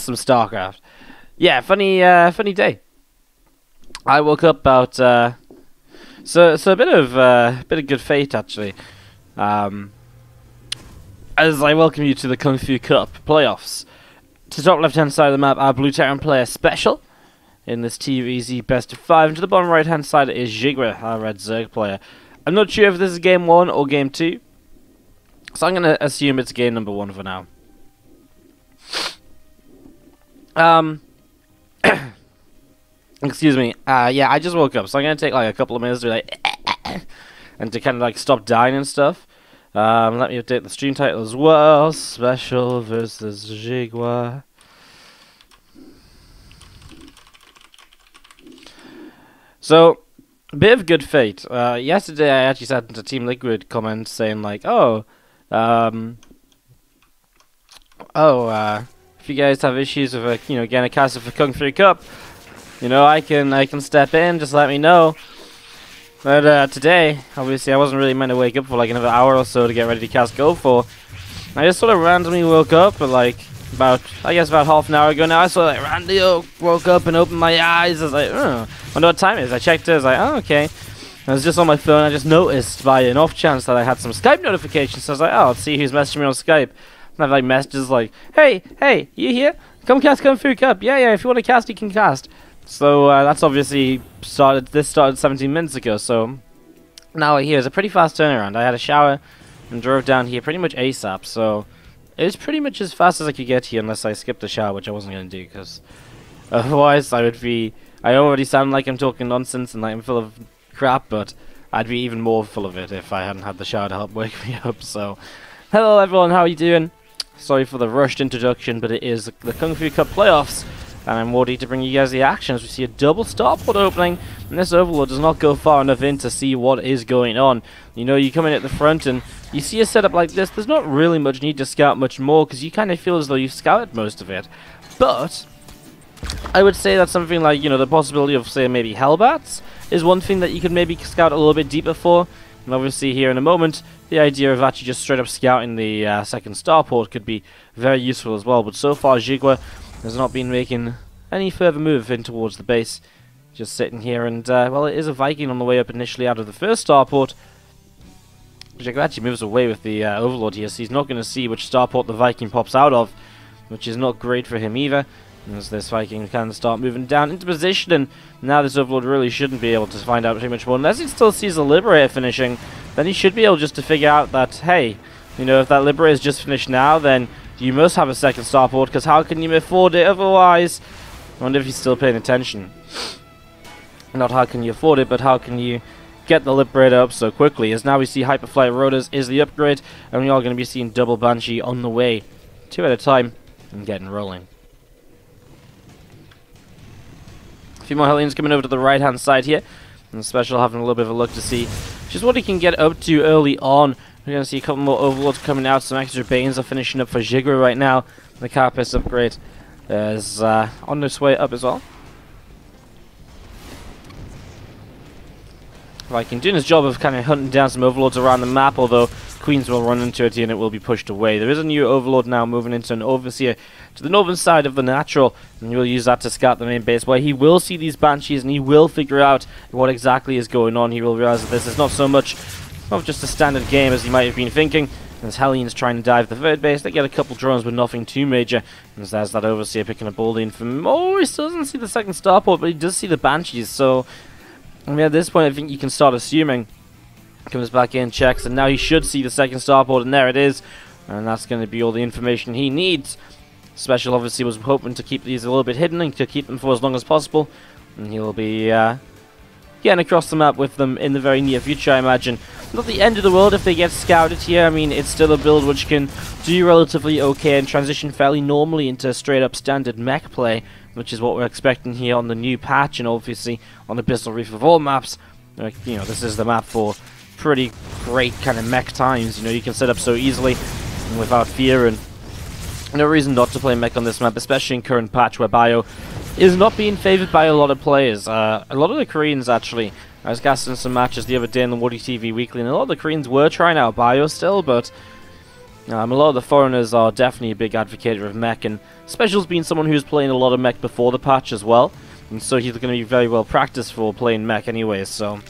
some StarCraft. Yeah, funny day. I woke up about so a bit of good fate actually. As I welcome you to the Kung Fu Cup playoffs. To the top left-hand side of the map, our Blue Terran player SpeCial in this TvZ best of 5. And to the bottom right-hand side is Xigua, our Red Zerg player. I'm not sure if this is game 1 or game 2, so I'm going to assume it's game number 1 for now. Excuse me. Yeah, I just woke up, so I'm going to take like a couple of minutes to like and to kind of like stop dying and stuff. Let me update the stream title as well. SpeCial versus Xigua. So, a bit of good fate. Yesterday I actually sent into Team Liquid comment saying like, if you guys have issues with getting a caster for Kung Fu Cup, I can step in. Just let me know. But today, obviously, I wasn't really meant to wake up for like another hour or so to get ready to cast Go for. I just sort of randomly woke up, but like about half an hour ago now. I sort of like randomly woke up and opened my eyes. I was like, I wonder what time it is. I checked it. I was like, oh, okay. I was just on my phone. I just noticed by an off chance that I had some Skype notifications. So I was like, oh, let's see who's messaging me on Skype. And I have like messages like, hey, you here? Come cast Kung Fu Cup. Yeah, if you want to cast, you can cast. So that's obviously started 17 minutes ago, so now here is a pretty fast turnaround. I had a shower and drove down here pretty much ASAP, so it's pretty much as fast as I could get here unless I skipped the shower, which I wasn't going to do, because otherwise I already sound like I'm talking nonsense and like I'm full of crap, but I'd be even more full of it if I hadn't had the shower to help wake me up. So hello everyone, how are you doing? Sorry for the rushed introduction, but it is the Kung Fu Cup playoffs. And I'm ready to bring you guys the action as we see a double starport opening, and this Overlord does not go far enough in to see what is going on. You come in at the front and you see a setup like this, there's not really much need to scout much more because you kind of feel as though you've scouted most of it. But I would say that something like, the possibility of, say, maybe Hellbats is one thing that you could maybe scout a little bit deeper for. And obviously here in a moment, the idea of actually just straight up scouting the second starport could be very useful as well. But so far, Xigua has not been making any further move in towards the base. Just sitting here, and well, it is a Viking on the way up initially out of the first starport. Xigua actually moves away with the Overlord here, so he's not going to see which starport the Viking pops out of, which is not great for him either. As this Viking can start moving down into position, and now this Overlord really shouldn't be able to find out too much more. Unless he still sees the Liberator finishing, then he should be able just to figure out that, hey, if that Liberator is just finished now, then you must have a second starport, because how can you afford it otherwise? I wonder if he's still paying attention. Not how can you afford it, but how can you get the Liberator up so quickly, as now we see Hyperflight Rotors is the upgrade, and we are going to be seeing double Banshee on the way, 2 at a time, and getting rolling. A few more Hellions coming over to the right-hand side here, and SpeCial having a little bit of a look to see just what he can get up to early on. We're going to see a couple more Overlords coming out. Some extra Banes are finishing up for Xigua right now. The Carapace upgrade is on its way up as well. Viking doing his job of kind of hunting down some Overlords around the map, although Queens will run into it here and it will be pushed away. There is a new Overlord now moving into an Overseer to the northern side of the Natural, and he will use that to scout the main base, where he will see these Banshees and he will figure out what exactly is going on. He will realize that this is not so much not just a standard game as you might have been thinking. As Hellions trying to dive the third base, they get a couple drones but nothing too major. And there's that Overseer picking a Baldian from... Oh, he still doesn't see the second starport, but he does see the Banshees, so... I mean, at this point, I think you can start assuming. Comes back in, checks, and now he should see the second starport, and there it is. And that's going to be all the information he needs. SpeCial obviously was hoping to keep these a little bit hidden and to keep them for as long as possible. And he'll be getting across the map with them in the very near future, I imagine. Not the end of the world if they get scouted here. I mean, it's still a build which can do relatively okay and transition fairly normally into straight up standard mech play, which is what we're expecting here on the new patch, and obviously on Abyssal Reef of all maps. This is the map for pretty great kind of mech times. You can set up so easily and without fear, and no reason not to play mech on this map, especially in current patch where bio is not being favored by a lot of players. A lot of the Koreans actually. I was casting some matches the other day in the WardiTV Weekly, and a lot of the Koreans were trying out bio still, but A lot of the foreigners are definitely a big advocate of mech, and SpeCial's been someone who's playing a lot of mech before the patch as well, and so he's going to be very well practiced for playing mech anyway, so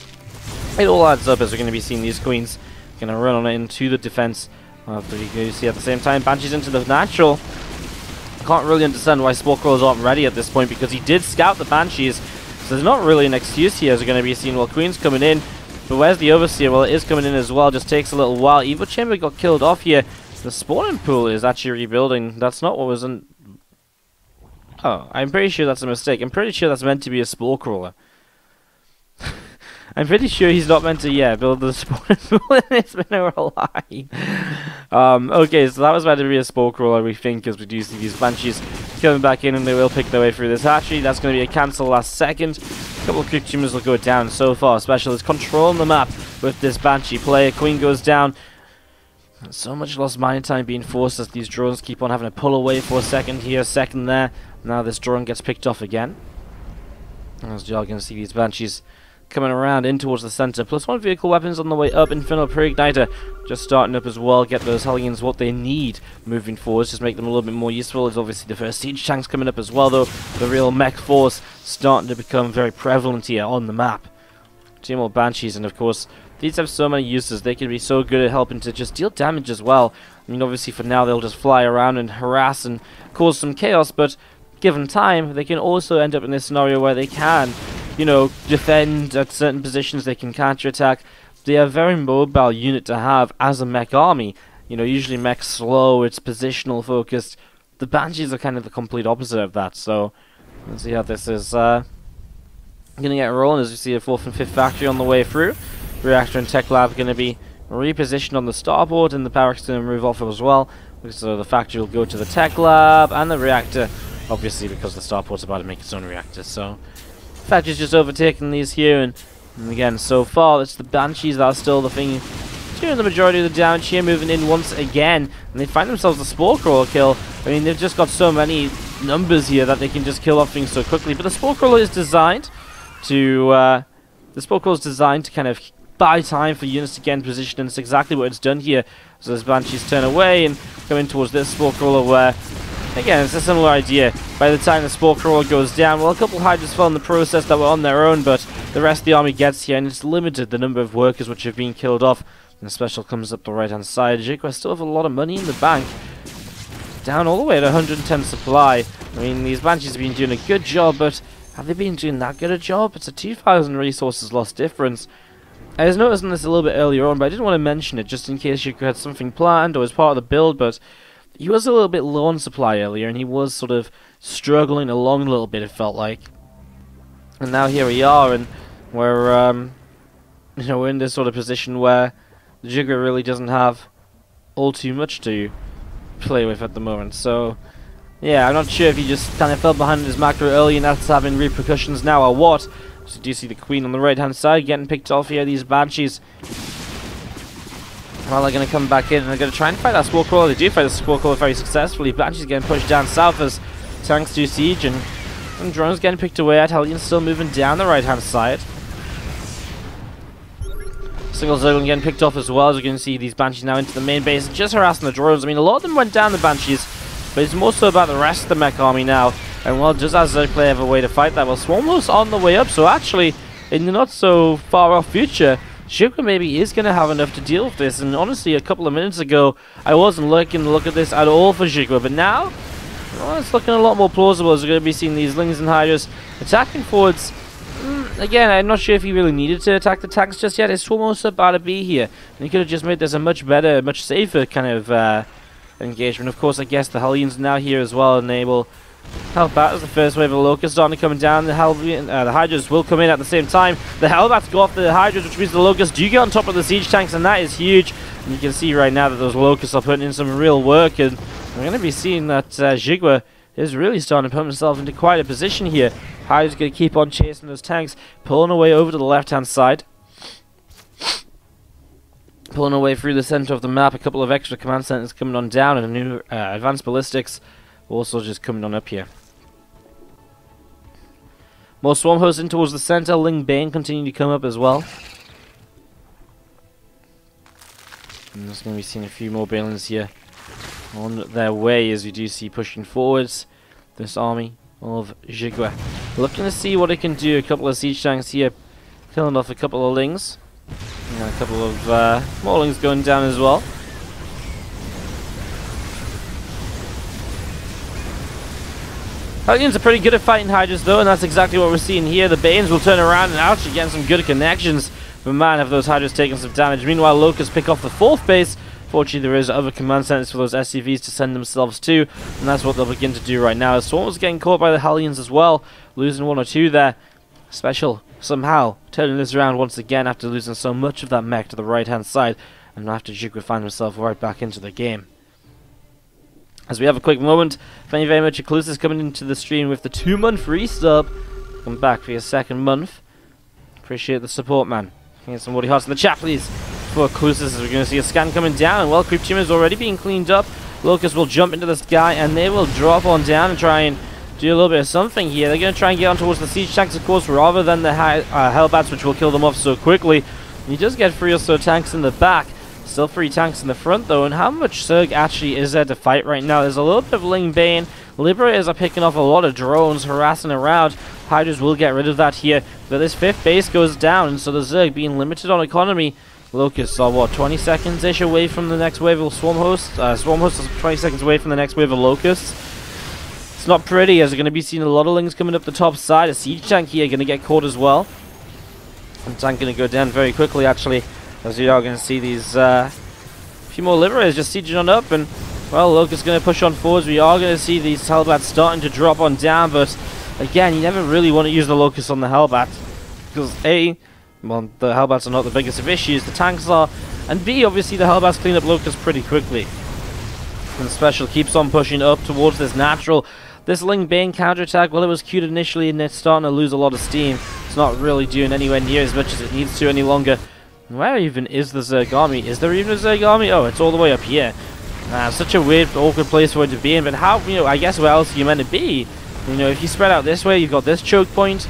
it all adds up as we're going to be seeing these queens going to run on into the defense of the UC at the same time. Banshees into the natural. Can't really understand why Spore Crawlers aren't ready at this point, because he did scout the Banshees, so there's not really an excuse here as we're going to be seeing, well, Queen's coming in, but where's the Overseer? Well, it is coming in as well, just takes a little while. Evo Chamber got killed off here. The spawning pool is actually rebuilding. That's not what was in... Oh, I'm pretty sure that's a mistake. I'm pretty sure that's meant to be a Spore Crawler. I'm pretty sure he's not meant to, yeah, build the spawning pool in this mineral line. Okay, so that was meant to be a Spore Crawler, we think, as we do see these Banshees coming back in, and they will pick their way through this hatchery. That's going to be a cancel last second. A couple of quick tumors will go down. So far, SpeCial is controlling the map with this Banshee player. Queen goes down. So much lost mining time being forced as these drones keep on having to pull away for a second here, a second there. Now this drone gets picked off again. As y'all can see these Banshees coming around in towards the center. +1 vehicle weapons on the way up. Infernal Pre-Igniter just starting up as well. Get those Hellions what they need moving forwards. Just make them a little bit more useful. There's obviously the first siege tanks coming up as well, though. The real mech force starting to become very prevalent here on the map. 2 more Banshees, and of course these have so many uses. They can be so good at helping to just deal damage as well. I mean, obviously for now they'll just fly around and harass and cause some chaos, but given time they can also end up in this scenario where they can, you know, defend at certain positions. They can counterattack. They are a very mobile unit to have as a mech army. You know, usually mech's slow, it's positional focused. The Banshees are kind of the complete opposite of that, so let's see how this is gonna get rolling as we see a 4th and 5th factory on the way through. Reactor and Tech Lab are going to be repositioned on the starboard, and the barracks going to move off as well. So the factory will go to the Tech Lab, and the reactor, obviously, because the starport's about to make its own reactor. So factory's just overtaking these here, and again, so far it's the Banshees that are still the thing doing the majority of the damage here, moving in once again, and they find themselves a Spore Crawler kill. I mean, they've just got so many numbers here that they can just kill off things so quickly. But the Spore Crawler is designed to kind of buy time for units to get in position, and it's exactly what it's done here. So as Banshees turn away and come in towards this Spore Crawler, where again it's a similar idea. By the time the Spore Crawler goes down, well, a couple of Hydras fell in the process that were on their own, but the rest of the army gets here, and it's limited the number of workers which have been killed off. And the SpeCial comes up the right hand side. Xigua still have a lot of money in the bank, down all the way at 110 supply. I mean, these Banshees have been doing a good job, but have they been doing that good a job? It's a 2,000 resources lost difference. I was noticing this a little bit earlier on, but I didn't want to mention it just in case Xigua had something planned or was part of the build, but he was a little bit low on supply earlier, and he was sort of struggling along a little bit, it felt like. And now here we are, and we're, you know, we're in this sort of position where Xigua really doesn't have all too much to play with at the moment. So yeah, I'm not sure if he just kind of fell behind his macro early and that's having repercussions now or what. So do you see the Queen on the right hand side getting picked off here? These Banshees, well, they're going to come back in and they're going to try and fight that Spore Crawler. They do fight the Spore Crawler very successfully. Banshees getting pushed down south as tanks do siege, and drones getting picked away at. Hellions still moving down the right hand side. Single Zerglin getting picked off as well, as we can see these Banshees now into the main base, just harassing the drones. I mean, a lot of them went down, the Banshees, but it's more so about the rest of the mech army now. And well, just as Zerglin have a way to fight that, well, Swarmlord's on the way up, so actually, in the not so far off future, Xigua maybe is going to have enough to deal with this. And honestly, a couple of minutes ago, I wasn't looking to look at this at all for Xigua, but now, well, it's looking a lot more plausible as we're going to be seeing these Lings and Hydras attacking forwards. Again, I'm not sure if he really needed to attack the tanks just yet. It's almost about to be here, and he could have just made this a much better, much safer kind of engagement. Of course, I guess the Hellions are now here as well, and they will help out as the first wave of Locusts starting to come down. The Hydras will come in at the same time. The Hellbats go off the Hydras, which means the Locusts do get on top of the siege tanks, and that is huge. And you can see right now that those Locusts are putting in some real work, and we're going to be seeing that Xigua is really starting to put himself into quite a position here. Hydra's going to keep on chasing those tanks, pulling away over to the left-hand side. Pulling away through the center of the map. A couple of extra command centers coming on down, and a new advanced ballistics also just coming on up here. More swarm hosts in towards the center. Ling Bane continuing to come up as well. I'm just going to be seeing a few more Balins here on their way, as we do see pushing forwards this army of Xigua. Looking to see what it can do. A couple of siege tanks here, killing off a couple of lings. And a couple of more lings going down as well. Hellions are pretty good at fighting Hydras though, and that's exactly what we're seeing here. The Banes will turn around and actually get some good connections. But man, have those Hydras taken some damage. Meanwhile, Locusts pick off the 4th base. Fortunately, there is other command centers for those SCVs to send themselves to, and that's what they'll begin to do right now. Swarm was getting caught by the Hellions as well, losing 1 or 2 there. SpeCial somehow turning this around once again after losing so much of that mech to the right-hand side, and after Xigua find himself right back into the game. As we have a quick moment, thank you very much, Exclusives coming into the stream with the 2-month resub. Come back for your 2nd month. Appreciate the support, man. Can I get some Woody Hearts in the chat, please? For Exclusives, we're going to see a scan coming down, and well, Creep Tumor is already being cleaned up. Locust will jump into the sky, and they will drop on down and try and do a little bit of something here. They're going to try and get on towards the siege tanks, of course, rather than the Hellbats, which will kill them off so quickly. He does get 3 or so tanks in the back. Still 3 tanks in the front though, and how much Zerg actually is there to fight right now? There's a little bit of Ling Bane. Liberators are picking off a lot of drones, harassing around. Hydras will get rid of that here, but this 5th base goes down, and so the Zerg being limited on economy. Locusts are what, 20 seconds-ish away from the next wave of Swarm Host? Swarm Host is 20 seconds away from the next wave of Locusts. It's not pretty, as we're going to be seeing a lot of Lings coming up the top side. A siege tank here going to get caught as well. And tank going to go down very quickly, actually, as we are going to see these few more Liberators just sieging on up, and well, Locust going to push on forwards. We are going to see these Hellbats starting to drop on down, but again, you never really want to use the Locust on the Hellbat, because A, well, the Hellbats are not the biggest of issues, the tanks are, and B, obviously the Hellbats clean up Locust pretty quickly. And SpeCial keeps on pushing up towards this natural. This Ling Bane counterattack, well, it was cute initially, and it's starting to lose a lot of steam. It's not really doing anywhere near as much as it needs to any longer. Where even is the Zerg army? Is there even a Zerg army? Oh, it's all the way up here. Such a weird, awkward place for it to be in, but how, I guess where else are you meant to be? If you spread out this way, you've got this choke point.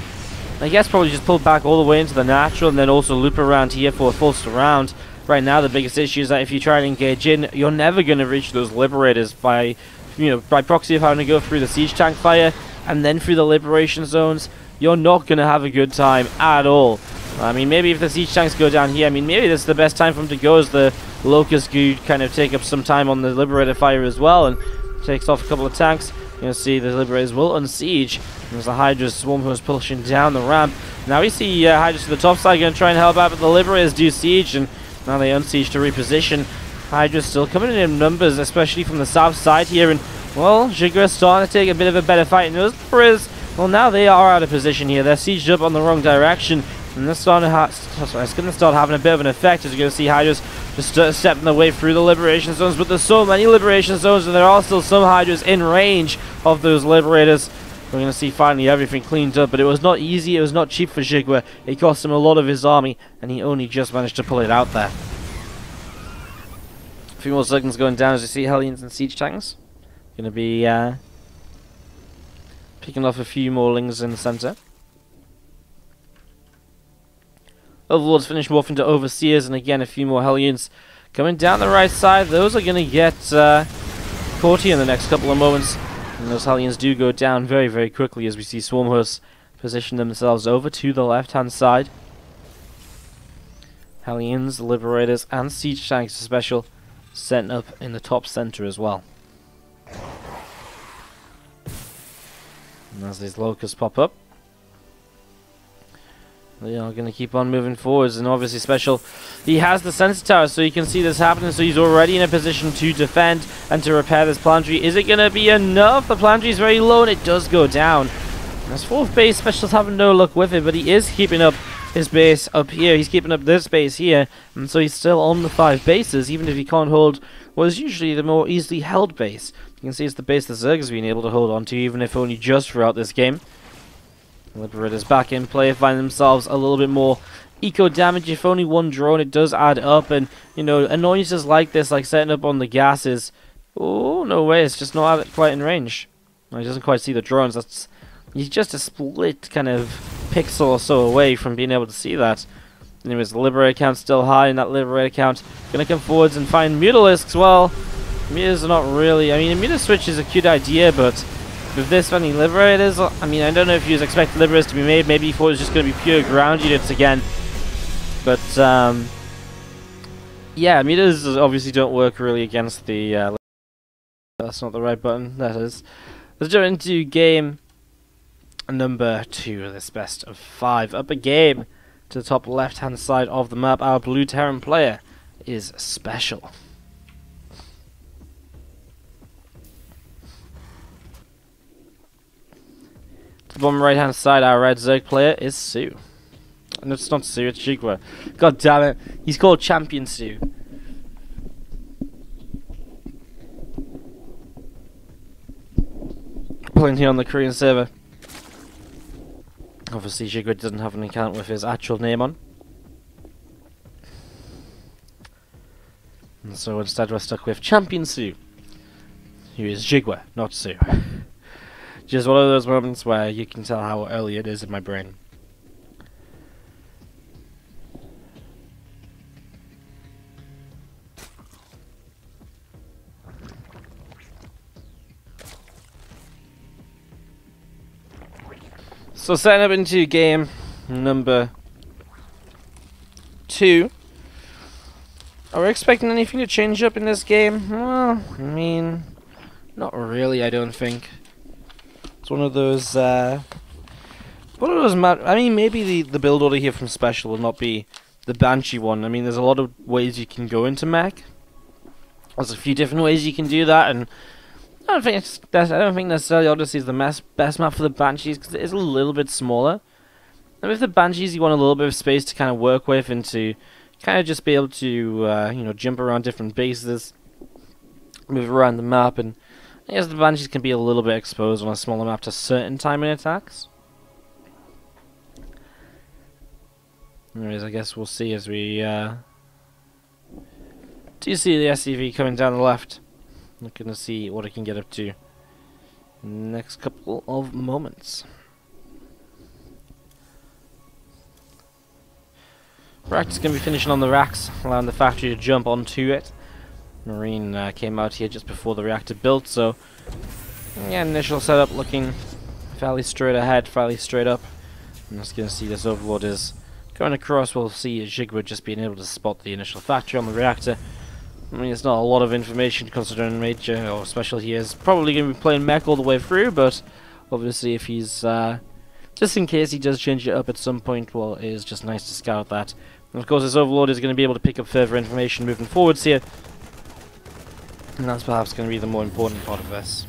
I guess probably just pull back all the way into the natural, and then also loop around here for a full surround. Right now, the biggest issue is that if you try and engage in, you're never going to reach those Liberators by proxy of having to go through the siege tank fire, and then through the liberation zones. You're not going to have a good time at all. Maybe if the siege tanks go down here, maybe this is the best time for them to go, as the Locust could kind of take up some time on the Liberator fire as well, and takes off a couple of tanks. You'll see the Liberators will unsiege. There's the Hydra's Swarm who is pushing down the ramp. Now we see Hydra's to the top side going to try and help out, but the Liberators do siege, and now they unsiege to reposition. Hydra's still coming in numbers, especially from the south side here, and well, Xigua is starting to take a bit of a better fight, and those Liberators, well, now they are out of position here. They're sieged up on the wrong direction. And this it's going to start having a bit of an effect, as you're going to see Hydras just stepping their way through the liberation zones. But there's so many liberation zones, and there are still some Hydras in range of those Liberators. We're going to see finally everything cleaned up, but it was not easy, it was not cheap for Xigua. It cost him a lot of his army, and he only just managed to pull it out there. A few more seconds going down as you see Hellions and Siege Tanks. Going to be picking off a few more Lings in the center. Overlords finish morphing to Overseers, and again a few more Hellions coming down the right side. Those are going to get caught here in the next couple of moments, and those Hellions do go down very, very quickly as we see Swarm Hosts position themselves over to the left-hand side. Hellions, Liberators, and Siege Tanks SpeCial setting up in the top center as well. And as these Locusts pop up, they are going to keep on moving forwards, and obviously SpeCial, he has the sensor tower, so you can see this happening, so he's already in a position to defend and to repair this planetary. Is it going to be enough? The planetary is very low, and it does go down. This 4th base, SpeCial's having no luck with it, but he is keeping up his base up here. He's keeping up this base here, and so he's still on the 5 bases, even if he can't hold what is usually the more easily held base. You can see it's the base the Zerg has been able to hold on to, even if only just throughout this game. Liberators back in play, find themselves a little bit more eco damage. If only one drone, it does add up, and annoyances like this, like setting up on the gases. Oh, no way, it's just not quite in range. No, he doesn't quite see the drones. He's just a split kind of pixel or so away from being able to see that. Anyways, the Liberator count's still high, and that Liberator count gonna come forwards and find Mutalisks. Well, Meters are not really... I mean, a meter switch is a cute idea, but with this many liberators, I mean, I don't know if you expect liberators to be made. Maybe you thought it was just going to be pure ground units again. But, yeah, meters obviously don't work really against the... that's not the right button. That is. Let's jump into game number 2 of this best of 5. Up a game to the top left-hand side of the map. Our blue Terran player is SpeCial. To the bottom right-hand side, our red Zerg player is Sue. No, it's not Sue, it's Xigua. God damn it, he's called Champion Sue. Playing here on the Korean server. Obviously, Xigua doesn't have an account with his actual name on. And so instead we're stuck with Champion Sue, who is Xigua, not Sue. Just one of those moments where you can tell how early it is in my brain. So setting up into game number 2. Are we expecting anything to change up in this game? Well, I mean, not really, I don't think. It's one of those I mean, maybe the build order here from SpeCial will not be the Banshee one. I mean, there's a lot of ways you can go into mech. There's a few different ways you can do that, and I don't think necessarily Odyssey is the best map for the Banshees, because it is a little bit smaller. And with the Banshees, you want a little bit of space to kind of work with and to kind of just be able to, you know, jump around different bases, move around the map, and I guess the Banshees can be a little bit exposed on a smaller map to certain timing attacks. Anyways, I guess we'll see as we do see the SCV coming down the left. Looking to see what it can get up to in the next couple of moments. Reactor's going to be finishing on the racks, allowing the factory to jump onto it. Marine came out here just before the reactor built, so yeah, initial setup looking fairly straight ahead, fairly straight up. I'm just going to see this Overlord is going across. We'll see Xigua just being able to spot the initial factory on the reactor. I mean, it's not a lot of information considering Major or SpeCial he is probably going to be playing mech all the way through, but obviously if he's, just in case he does change it up at some point, well, it is just nice to scout that. And of course this Overlord is going to be able to pick up further information moving forwards here, and that's perhaps going to be the more important part of this.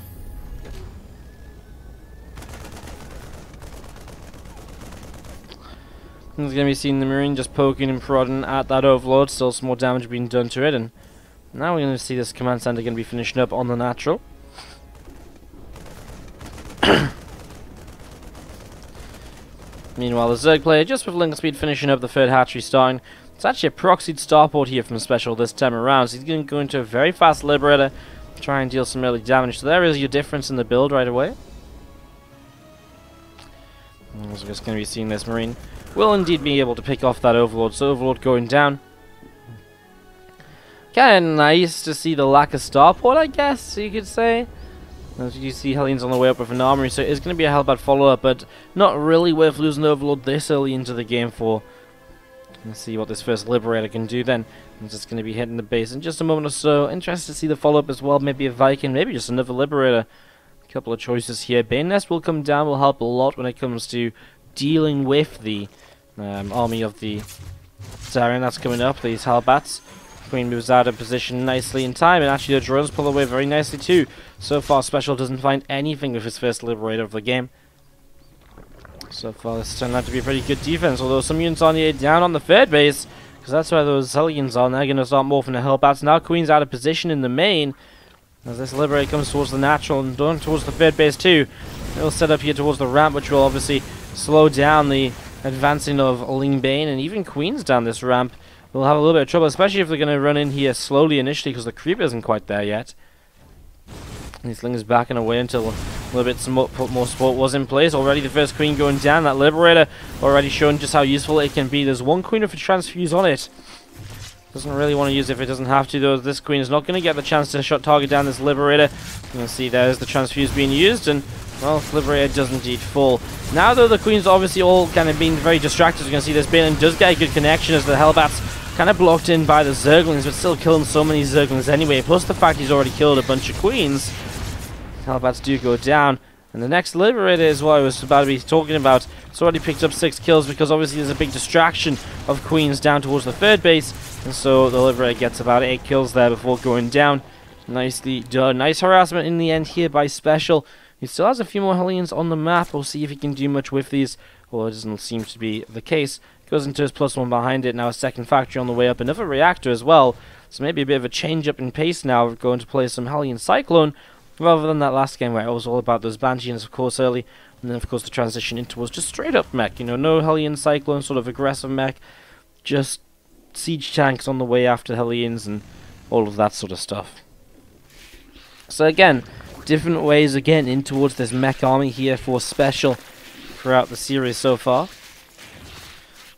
He's going to be seeing the Marine just poking and prodding at that Overlord, still some more damage being done to it, and now we're going to see this command center going to be finishing up on the natural. Meanwhile, the Zerg player, just with link speed, finishing up the third hatchery starting. It's actually a proxied starport here from SpeCial this time around, so he's going to go into a very fast Liberator, try and deal some early damage. So there is your difference in the build right away. And we're just going to be seeing this Marine will indeed be able to pick off that Overlord, so Overlord going down. Kind of nice to see the lack of starport, I guess you could say. As you see, Hellions on the way up with an armory, so it's going to be a hellbad follow-up, but not really worth losing Overlord this early into the game for. Let's see what this first Liberator can do then. It's just going to be hitting the base in just a moment or so. Interested to see the follow-up as well, maybe a Viking, maybe just another Liberator. A couple of choices here. Bane Nest will come down, will help a lot when it comes to dealing with the army of the Terran that's coming up, these Hellbats. Queen moves out of position nicely in time, and actually the drones pull away very nicely too. So far, SpeCial doesn't find anything with his first Liberator of the game. So far, this turned out to be a pretty good defense, although some units on the down on the third base, because that's where those Hellions are. Now they're going to start morphing the Hellbats. Now Queen's out of position in the main, as this Liberator comes towards the natural and down towards the third base too. It'll set up here towards the ramp, which will obviously slow down the advancing of Ling Bane, and even Queen's down this ramp. We'll have a little bit of trouble, especially if they're going to run in here slowly initially, because the creep isn't quite there yet. These Ling is backing away until a little bit more support was in place. Already the first Queen going down. That Liberator already showing just how useful it can be. There's one Queen with a transfuse on it. Doesn't really want to use it if it doesn't have to, though. This Queen is not going to get the chance to target down this Liberator. You can see there's the Transfuse being used, and, well, Liberator does indeed fall. Now, though, the Queen's obviously all kind of being very distracted. You can see this Balin does get a good connection as the Hellbats kind of blocked in by the Zerglings, but still killing so many Zerglings anyway. Plus the fact he's already killed a bunch of Queens. Hellbats do go down. And the next Liberator is what I was about to be talking about. It's already picked up 6 kills because obviously there's a big distraction of Queens down towards the third base. And so the Liberator gets about 8 kills there before going down. Nicely done. Nice harassment in the end here by SpeCial. He still has a few more Hellions on the map. We'll see if he can do much with these. Well, it doesn't seem to be the case. Goes into his +1 behind it. Now a second factory on the way up. Another reactor as well. So maybe a bit of a change up in pace now. We're going to play some Hellion Cyclone, rather than that last game where it was all about those Banshees, of course, early. And then, of course, the transition into was just straight up mech. You know, no Hellion Cyclone, sort of aggressive mech. Just siege tanks on the way after Hellions and all of that sort of stuff. So again, different ways of getting in towards this mech army here for SpeCial throughout the series so far.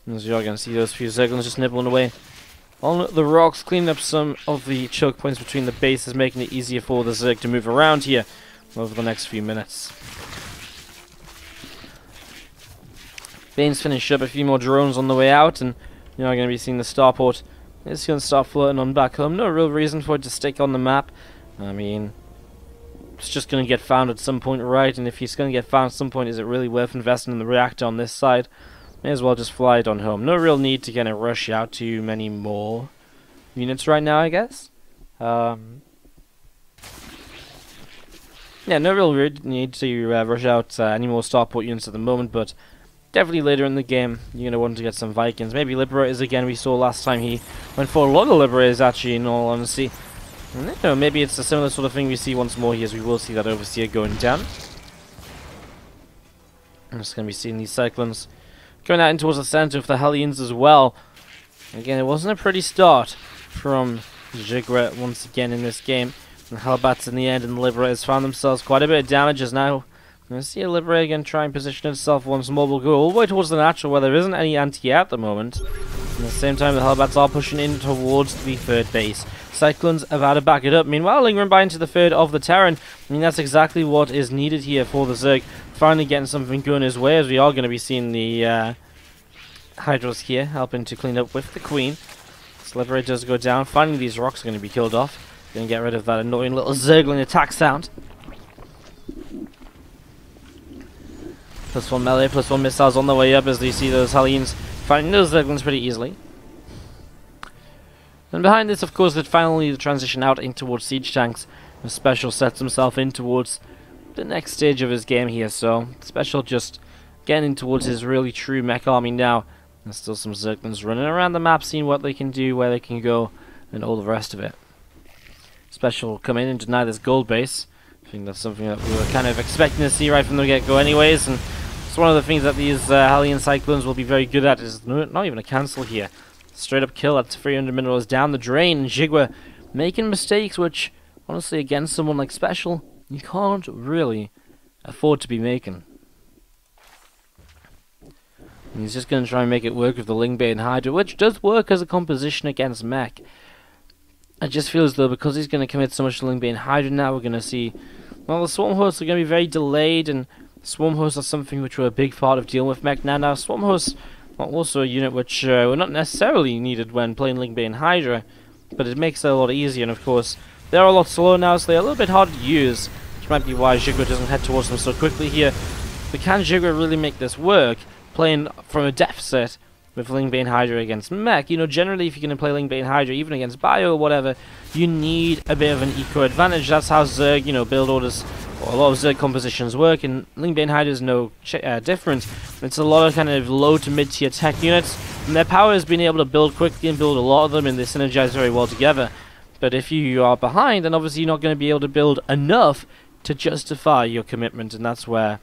As you're going to see those few Zerglings just nibbling away on the rocks, cleaning up some of the choke points between the bases, making it easier for the Zerg to move around here over the next few minutes. Bane's finished up a few more drones on the way out, and you're going to be seeing the starport. It's going to start floating on back home. No real reason for it to stick on the map. I mean, it's just going to get found at some point, right? And if he's going to get found at some point, is it really worth investing in the reactor on this side? May as well just fly it on home. No real need to kind of rush out too many more units right now, I guess. Yeah, no real need to rush out any more starport units at the moment, but definitely later in the game, you're going to want to get some Vikings. Maybe Liberators again. We saw last time he went for a lot of Liberators, actually, in all honesty. And, you know, maybe it's a similar sort of thing we see once more here, as we will see that Overseer going down. I'm just going to be seeing these Cyclones going out in towards the center of the Hellions as well. Again, it wasn't a pretty start from Xigua once again in this game. The Hellbats in the end, and the Liberators found themselves quite a bit of damage as now. I see a Liberator again try and position itself once more. We'll go all the way towards the natural where there isn't any anti-air at the moment. At the same time, the Hellbats are pushing in towards the third base. Cyclones have had to back it up. Meanwhile, lingering by into the third of the Terran. I mean, that's exactly what is needed here for the Zerg. Finally getting something going his way, as we are going to be seeing the Hydras here helping to clean up with the Queen. This Liberator does go down. Finally, these rocks are going to be killed off. Going to get rid of that annoying little Zergling attack sound. +1 melee, +1 missiles on the way up as you see those Hellions finding those Zerglings pretty easily. And behind this, of course, that finally the transition out in towards siege tanks. And SpeCial sets himself in towards the next stage of his game here. So SpeCial just getting in towards his really true mech army now. There's still some Zerglings running around the map, seeing what they can do, where they can go, and all the rest of it. SpeCial will come in and deny this gold base. I think that's something that we were kind of expecting to see right from the get-go anyways, and it's one of the things that these Hellion Cyclones will be very good at, is not even a cancel here. Straight up kill at 300 minerals down the drain, and Xigua making mistakes which, honestly, against someone like SpeCial, you can't really afford to be making. And he's just going to try and make it work with the Lingbane Hydra, which does work as a composition against mech. I just feel as though because he's going to commit so much to Lingbane Hydra now, we're going to see, well, the Swarm Hosts are going to be very delayed, and Swarm Hosts are something which were a big part of dealing with mech. Now Swarm Hosts are also a unit which were not necessarily needed when playing Lingbane Hydra, but it makes it a lot easier, and of course, they're a lot slower now, so they're a little bit harder to use, which might be why Xigua doesn't head towards them so quickly here. But can Xigua really make this work, playing from a deficit with Lingbane Hydra against mech? You know, generally if you're going to play Lingbane Hydra, even against bio or whatever, you need a bit of an eco advantage. That's how Zerg, you know, build orders, or a lot of Zerg compositions work, and Lingbane Hydra is no different. It's a lot of kind of low to mid tier tech units, and their power has been able to build quickly and build a lot of them, and they synergize very well together. But if you are behind, then obviously you're not going to be able to build enough to justify your commitment, and that's where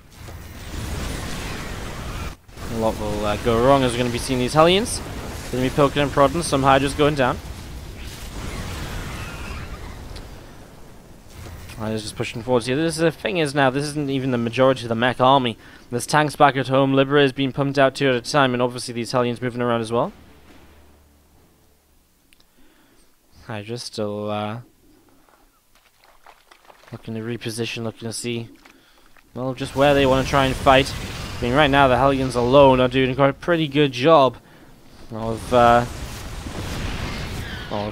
a lot will go wrong, as we're going to be seeing these Hellions. They're going to be poking and prodding, some Hydras going down. Hydras just pushing forwards here. The thing is now, this isn't even the majority of the mech army. There's tanks back at home, Liberators being pumped out 2 at a time, and obviously these Hellions moving around as well. Hydra still looking to reposition, looking to see, well, just where they want to try and fight. I mean, right now the Hellions alone are doing quite a pretty good job of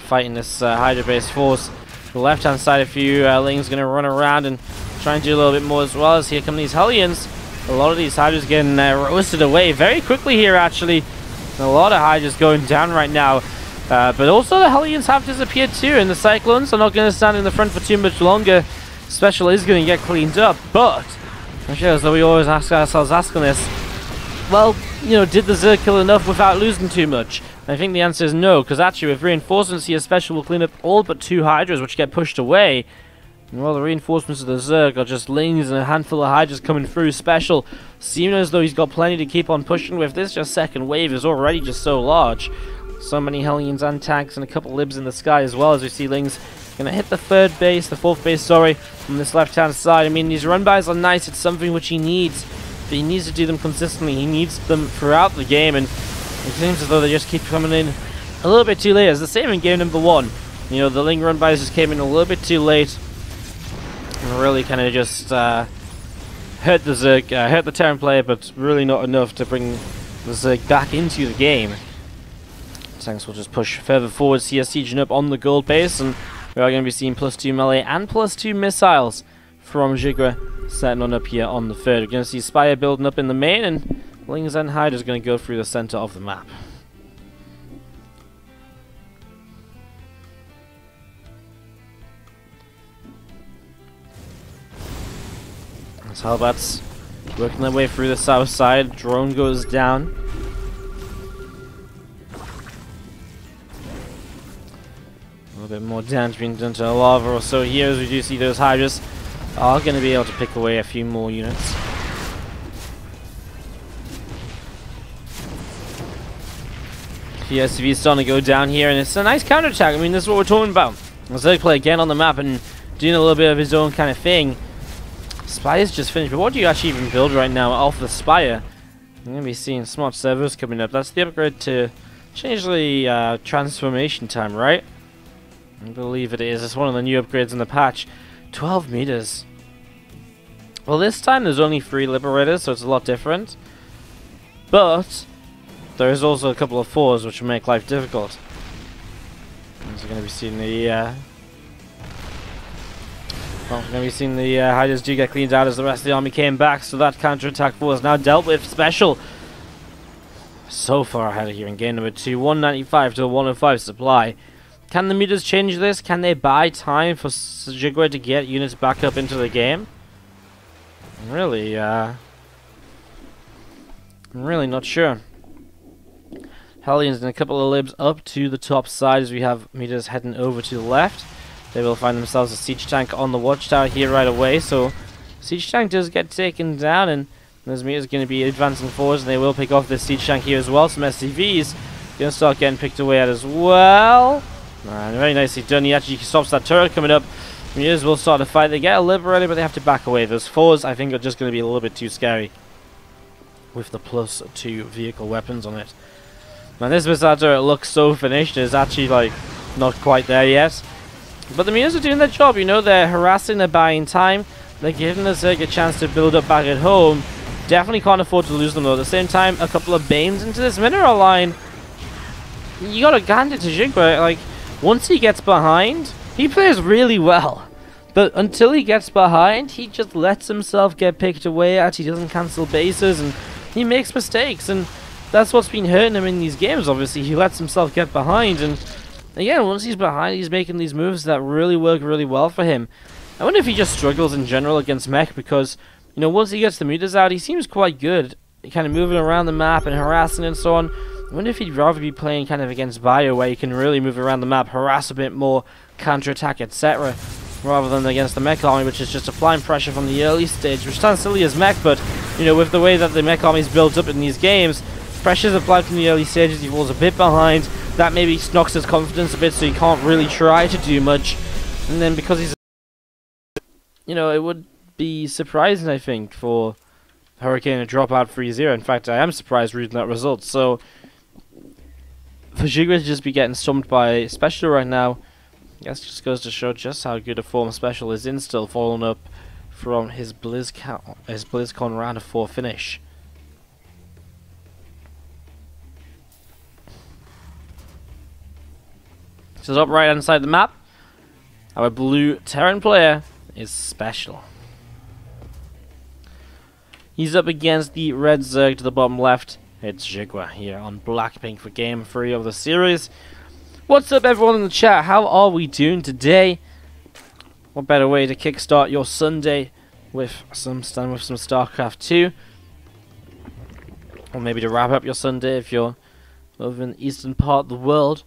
fighting this Hydra-based force. The left-hand side, a few Lings going to run around and try and do a little bit more as well, as here come these Hellions. A lot of these Hydras getting roasted away very quickly here, actually. A lot of Hydras going down right now. But also the Hellions have disappeared too, and the Cyclones are not going to stand in the front for too much longer. SpeCial is going to get cleaned up, but I'm sure as though we always ask ourselves asking this, well, you know, did the Zerg kill enough without losing too much? I think the answer is no, because actually with reinforcements here, SpeCial will clean up all but 2 Hydras, which get pushed away. And while the reinforcements of the Zerg are just Lings and a handful of Hydras coming through, SpeCial seeming as though he's got plenty to keep on pushing with. This just second wave is already just so large. So many Hellions and tanks and a couple libs in the sky as well, as we see Lings gonna hit the fourth base, sorry, from this left-hand side. I mean, these run-bys are nice, it's something which he needs, but he needs to do them consistently. He needs them throughout the game, and it seems as though they just keep coming in a little bit too late. It's the same in game number 1. You know, the Ling run-bys just came in a little bit too late, and really kind of just hurt the Zerg, hurt the Terran player, but really not enough to bring the Zerg back into the game. Tanks will just push further forwards here, sieging up on the gold base, and we are going to be seeing +2 melee and +2 missiles from Xigua setting on up here on the third. We're going to see Spire building up in the main, and Lings and Hydra is going to go through the center of the map. As Hellbats working their way through the south side, drone goes down. A little bit more damage being done to the lava or so here, as we do see those Hydras are going to be able to pick away a few more units. TvZ is starting to go down here, and it's a nice counterattack. I mean, this is what we're talking about. Zerg play again on the map and doing a little bit of his own kind of thing. Spire's just finished, but what do you actually even build right now off the Spire? You're going to be seeing smart servers coming up. That's the upgrade to change the transformation time, right? I believe it is. It's one of the new upgrades in the patch. 12 meters. Well, this time there's only 3 Liberators, so it's a lot different. But there is also a couple of 4s, which will make life difficult. As we're going to be seeing the Hydras do get cleaned out as the rest of the army came back, so that counter-attack force is now dealt with. SpeCial so far ahead of here in game number 2, 195 to a 105 supply. Can the meters change this? Can they buy time for Xigua to get units back up into the game? I'm really not sure. Hellions and a couple of libs up to the top side as we have meters heading over to the left. They will find themselves a siege tank on the watchtower here right away, so siege tank does get taken down, and those meters going to be advancing forwards, and they will pick off this siege tank here as well. Some SCVs going to start getting picked away at as well. And very nicely done. He actually stops that turret coming up. Meters will start to fight. They get a liberator, but they have to back away. Those 4s, I think, are just going to be a little bit too scary with the +2 vehicle weapons on it. Now, this missile turret looks so finished. It's actually, like, not quite there yet. But the meters are doing their job. You know, they're harassing, they're buying time. They're giving the Zerg a chance to build up back at home. Definitely can't afford to lose them, though. At the same time, a couple of Banes into this mineral line. You got to hand it to Xigua. Like, once he gets behind, he plays really well. But until he gets behind, he just lets himself get picked away at. He doesn't cancel bases, and he makes mistakes. And that's what's been hurting him in these games, obviously. He lets himself get behind, and again, once he's behind, he's making these moves that really work really well for him. I wonder if he just struggles in general against mech, because, you know, once he gets the meters out, he seems quite good, kind of moving around the map and harassing and so on. I wonder if he'd rather be playing kind of against Bio, where you can really move around the map, harass a bit more, counterattack, etc., rather than against the mech army, which is just applying pressure from the early stage, which sounds silly as mech, but, you know, with the way that the mech army is built up in these games, pressure's applied from the early stages, he falls a bit behind, that maybe knocks his confidence a bit, so he can't really try to do much, and then because he's, you know, it would be surprising, I think, for Hurricane to drop out 3-0. In fact, I am surprised reading that result. So for Xigua to just be getting stumped by SpeCial right now, Guess just goes to show just how good a form SpeCial is in still, following up from his BlizzCon round of 4 finish. So up right hand side of the map, our blue Terran player is SpeCial. He's up against the red Zerg to the bottom left. It's Xigua here on Blackpink for game 3 of the series. What's up everyone in the chat? How are we doing today? What better way to kickstart your Sunday with some StarCraft 2? Or maybe to wrap up your Sunday if you're over in the eastern part of the world.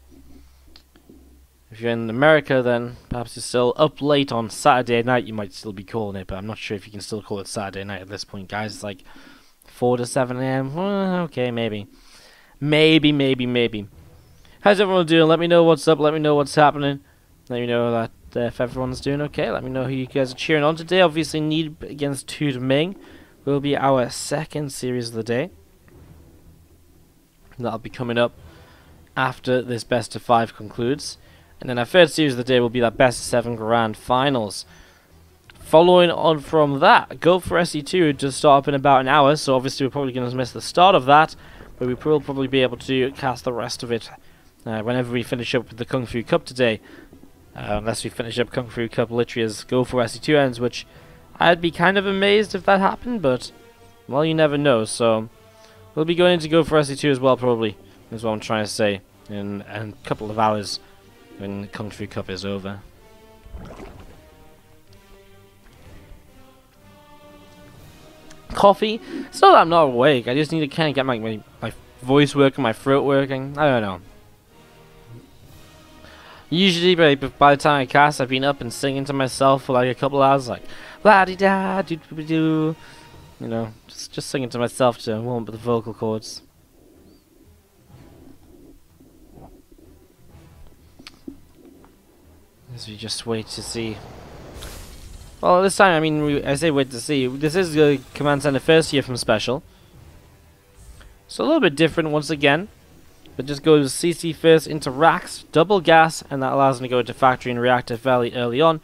If you're in America, then perhaps you're still up late on Saturday night. You might still be calling it, but I'm not sure if you can still call it Saturday night at this point, guys. It's like 4 to 7 a.m. Well, okay, maybe. Maybe. How's everyone doing? Let me know what's up. Let me know what's happening. Let me know that if everyone's doing okay. Let me know who you guys are cheering on today. Obviously, Need against Ming will be our second series of the day. That'll be coming up after this best of 5 concludes. And then our third series of the day will be that best of 7 grand finals. Following on from that, Go for SE2 to start up in about an hour, so obviously we're probably going to miss the start of that, but we will probably be able to cast the rest of it whenever we finish up with the Kung Fu Cup today. Unless we finish up Kung Fu Cup literally as Go for SE2 ends, which I'd be kind of amazed if that happened, but, well, you never know, so we'll be going into Go for SE2 as well, probably, is what I'm trying to say, in a couple of hours when Kung Fu Cup is over. Coffee? It's not that I'm not awake, I just need to kind of get my voice working, my throat working, I don't know. Usually by the time I cast, I've been up and singing to myself for like a couple hours, like la-di-da, do-do-do-do. You know, just singing to myself to warm up the vocal cords. As we just wait to see. Well, this time, I mean, I say wait to see. This is the Command Center first year from SpeCial. So a little bit different once again. But just goes CC first into racks, double gas, and that allows him to go into factory and reactor fairly early on.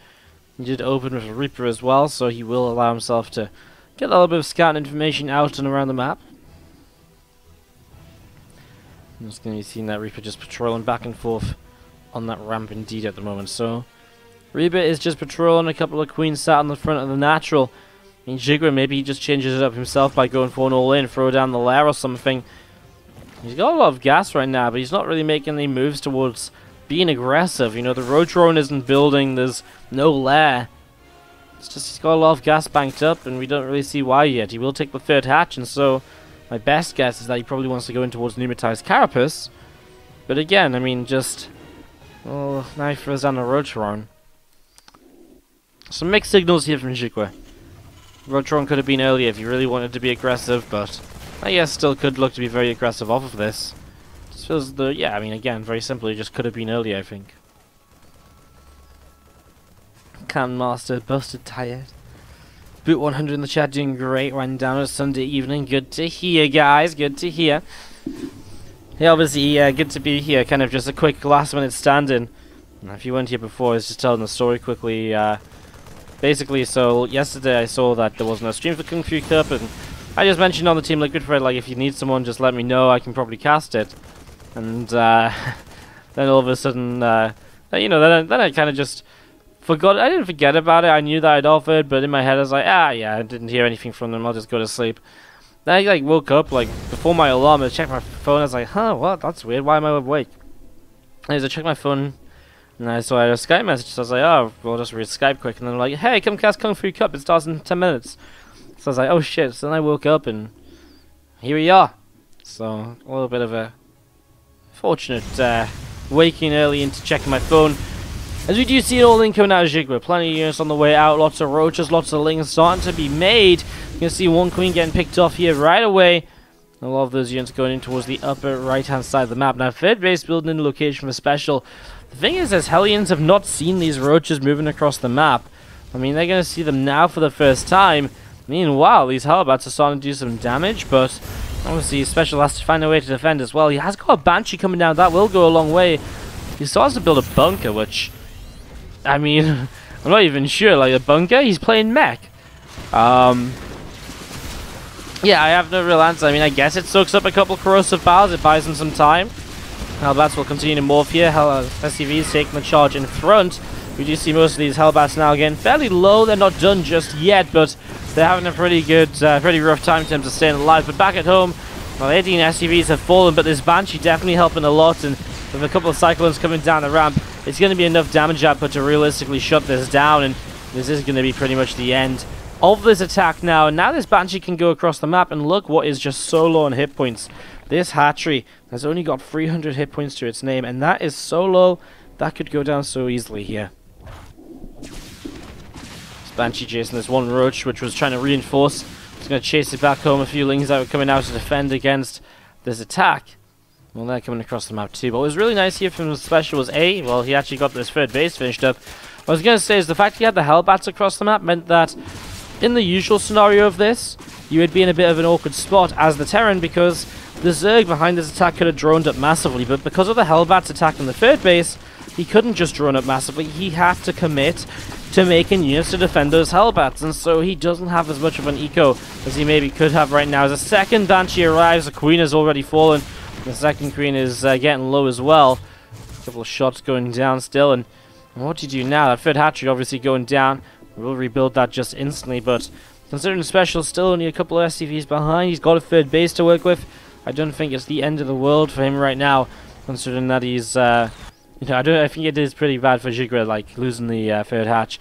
He did open with a Reaper as well, so he will allow himself to get a little bit of scouting information out and around the map. I'm just going to be seeing that Reaper just patrolling back and forth on that ramp indeed at the moment. So Reaper is just patrolling, a couple of queens sat on the front of the natural. I mean, Xigua, maybe he just changes it up himself by going for an all-in, throw down the lair or something. He's got a lot of gas right now, but he's not really making any moves towards being aggressive. You know, the road drone isn't building, there's no lair. It's just he's got a lot of gas banked up, and we don't really see why yet. He will take the third hatch, and so my best guess is that he probably wants to go in towards pneumatized carapace. But again, I mean, just... oh, now he throws down the road drone. Some mixed signals here from Xigua. Rotron could have been earlier if he really wanted to be aggressive, but I guess still could look to be very aggressive off of this. Just feels the, yeah, I mean, again, very simply, just could have been earlier, I think. Cannon Master, busted tired. Boot 100 in the chat, doing great, running down on a Sunday evening. Good to hear, guys, good to hear. Yeah, obviously, good to be here, kind of just a quick last minute stand-in. If you weren't here before, I was just telling the story quickly. Basically, so yesterday I saw that there wasn't a stream for Kung Fu Cup, and I just mentioned on the Team Liquid thread, like, if you need someone, just let me know, I can probably cast it. And then all of a sudden, you know, then I kind of just forgot. I didn't forget about it, I knew that I'd offered, but in my head I was like, yeah, I didn't hear anything from them, I'll just go to sleep. Then I like woke up, like, before my alarm, I checked my phone, I was like, huh, what, that's weird, why am I awake? And I checked my phone, and I saw I had a Skype message, so I was like, oh, we'll just read Skype quick, and then they're like, hey, come cast Kung Fu Cup, it starts in 10 minutes. So I was like, oh shit, so then I woke up, and here we are. So, a little bit of a fortunate waking early into checking my phone. As we do see it all in coming out of Xigua, plenty of units on the way out, lots of roaches, lots of lings starting to be made. You can see one queen getting picked off here right away. A lot of those units going in towards the upper right-hand side of the map. Now, third base building in the location for SpeCial. The thing is, as Hellions have not seen these roaches moving across the map. I mean, they're going to see them now for the first time. Meanwhile, these Hellbats are starting to do some damage, but obviously SpeCial has to find a way to defend as well. He has got a Banshee coming down, that will go a long way. He starts to build a bunker, which I mean, I'm not even sure. Like, a bunker? He's playing mech. Yeah, I have no real answer. I mean, I guess it soaks up a couple corrosive bars. It buys him some time. Hellbats will continue to morph here. SCV's taking the charge in front. We do see most of these Hellbats now again fairly low. They're not done just yet, but they're having a pretty good, pretty rough time in terms of staying alive. But back at home, well, 18 SCVs have fallen, but this Banshee definitely helping a lot. And with a couple of Cyclones coming down the ramp, it's going to be enough damage output to realistically shut this down. And this is going to be pretty much the end of this attack now. And now this Banshee can go across the map, and look what is just so low on hit points. This hatchery has only got 300 hit points to its name, and that is so low that could go down so easily here. This Banshee chasing this one roach, which was trying to reinforce. It's going to chase it back home. A few lings that were coming out to defend against this attack. Well, they're coming across the map too. But what was really nice here from SpeCial was well, he actually got this third base finished up. What I was going to say is the fact he had the Hellbats across the map meant that in the usual scenario of this, you would be in a bit of an awkward spot as the Terran, because the Zerg behind this attack could have droned up massively, but because of the Hellbats attacking the third base, he couldn't just drone up massively. He had to commit to making units to defend those Hellbats, and so he doesn't have as much of an eco as he maybe could have right now. As a second Banshee arrives, the Queen has already fallen. The second Queen is getting low as well. A couple of shots going down still, and what do you do now? That third hatchery obviously going down. We'll rebuild that just instantly, but considering SpeCial's still only a couple of SCVs behind, he's got a third base to work with. I don't think it's the end of the world for him right now, considering that he's, you know, I think it is pretty bad for Xigua, like, losing the third hatch.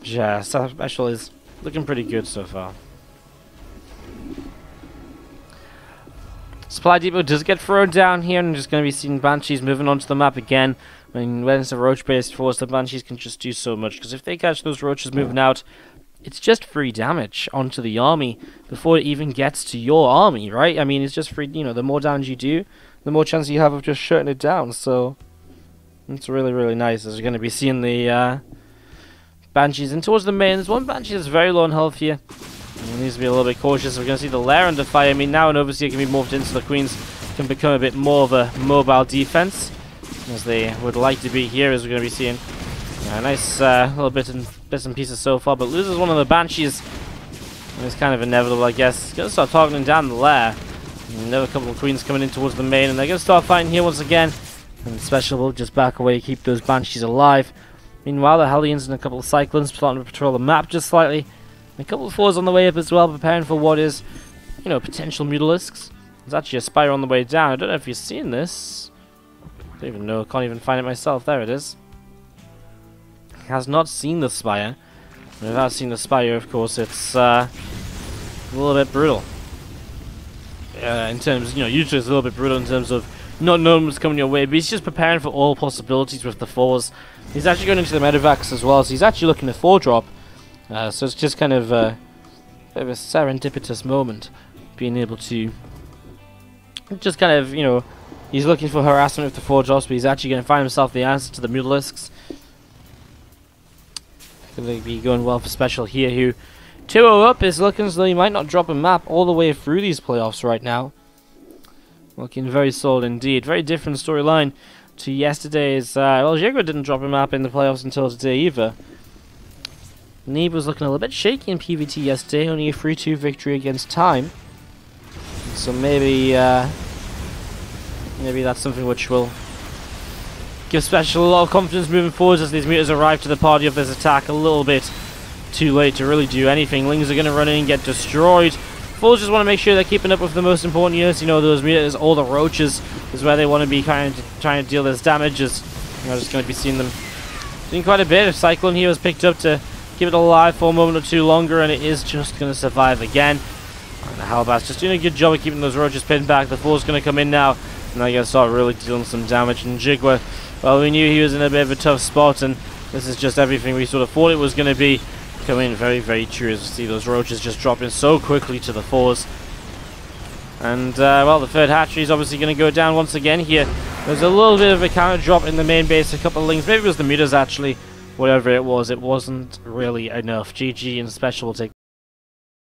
Yeah, SpeCial is looking pretty good so far. Supply depot does get thrown down here, and just going to be seeing Banshees moving onto the map again. I mean, when it's a roach-based force, the Banshees can just do so much, because if they catch those roaches moving out, it's just free damage onto the army before it even gets to your army, right? I mean, it's just free, you know, the more damage you do, the more chance you have of just shutting it down, so it's really, really nice. As you're going to be seeing the Banshees in towards the main. There's one Banshee that's very low on health here. He needs to be a little bit cautious. We're going to see the Lair under fire. I mean, now an Overseer can be morphed into the Queens, can become a bit more of a mobile defense, as they would like to be here, as we're going to be seeing. A nice little bits and pieces so far, but loses one of the Banshees. And it's kind of inevitable, I guess. It's going to start targeting down the Lair. Another couple of Queens coming in towards the main, and they're going to start fighting here once again. And SpeCial will just back away, keep those Banshees alive. Meanwhile, the Hellions and a couple of Cyclones starting to patrol the map just slightly. And a couple of fours on the way up as well, preparing for what is, you know, potential Mutalisks. There's actually a Spire on the way down. I don't know if you've seen this. I don't even know. Can't even find it myself. There it is. Has not seen the Spire. Without seeing the Spire, of course, it's a little bit brutal. In terms, you know, usually it's a little bit brutal in terms of not knowing what's coming your way, but he's just preparing for all possibilities with the fours. He's actually going into the medevacs as well, so he's actually looking at 4-drop. So it's just kind of a bit of a serendipitous moment, being able to just kind of, you know, he's looking for harassment with the 4-drops, but he's actually going to find himself the answer to the Mutalisks. Going to be going well for SpeCial here, who 2-0 up is looking as though he might not drop a map all the way through these playoffs right now. Looking very solid indeed. Very different storyline to yesterday's. Well, Xigua didn't drop a map in the playoffs until today either. Neeb was looking a little bit shaky in PvT yesterday, only a 3-2 victory against Time. So maybe maybe that's something which will give SpeCial a lot of confidence moving forward as these meters arrive to the party of this attack a little bit too late to really do anything. Lings are going to run in and get destroyed. Fools just want to make sure they're keeping up with the most important units. You know, those meters, all the roaches is where they want to be trying to deal this damage. As you know, just going to be seeing them doing quite a bit. If Cyclone here was picked up to keep it alive for a moment or two longer, and it is just going to survive again. And the Hellbats just doing a good job of keeping those roaches pinned back. The Fool's going to come in now, and they're going to start really dealing some damage. And Xigua, well, we knew he was in a bit of a tough spot, and this is just everything we sort of thought it was going to be. Coming in very, very true as we see those roaches just dropping so quickly to the fours. And, well, the third hatchery is obviously going to go down once again here. There's a little bit of a counter drop in the main base, a couple of lings. Maybe it was the meters, actually. Whatever it was, it wasn't really enough. GG and SpeCial will take